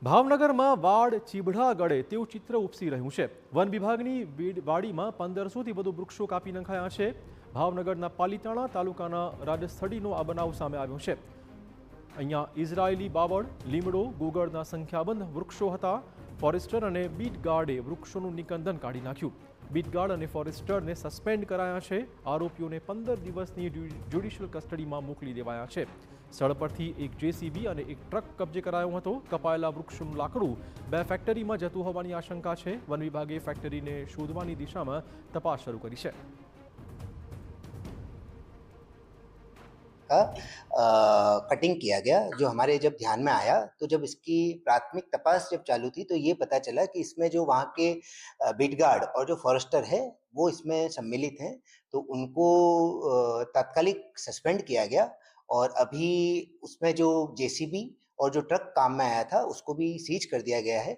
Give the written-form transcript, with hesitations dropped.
ભાવનગરમાં વાડ ચીબડા ગળે તેવું ચિત્ર ઉપસી રહ્યું છે. વન વિભાગની વાડીમાં 1500થી વધુ વૃક્ષો કાપી નખાયા છે. ભાવનગરના પાલીતાણા તાલુકાના રાજસ્થળીનો આ બનાવ સામે આવ્યો છે. અહીંયા ઇઝરાયેલી બાવળ, લીમડો, ગુગળના સંખ્યાબંધ વૃક્ષો હતા. ફોરેસ્ટર અને બીટ ગાર્ડે વૃક્ષોનું નિકંદન કાઢી નાખ્યું. બીટ ગાર્ડ અને ફોરેસ્ટરને સસ્પેન્ડ કરાયા છે. આરોપીઓને 15 દિવસની જ્યુડિશિયલ કસ્ટડીમાં મોકલી દેવાયા છે. સ્થળ પરથી એક જેસીબી અને એક ટ્રક કબજે કરાયો હતો. કપાયેલા વૃક્ષોનું લાકડું 2 ફેક્ટરીમાં જતું હોવાની આશંકા છે. વન વિભાગે ફેક્ટરીને શોધવાની દિશામાં તપાસ શરૂ કરી છે. का कटिंग किया गया, जो हमारे जब ध्यान में आया तो जब इसकी प्राथमिक तपास जब चालू थी तो ये पता चला कि इसमें जो वहाँ के बीट गार्ड और जो फॉरेस्टर है वो इसमें सम्मिलित हैं, तो उनको तात्कालिक सस्पेंड किया गया और अभी उसमें जो जेसीबी और जो ट्रक काम में आया था उसको भी सीज कर दिया गया है।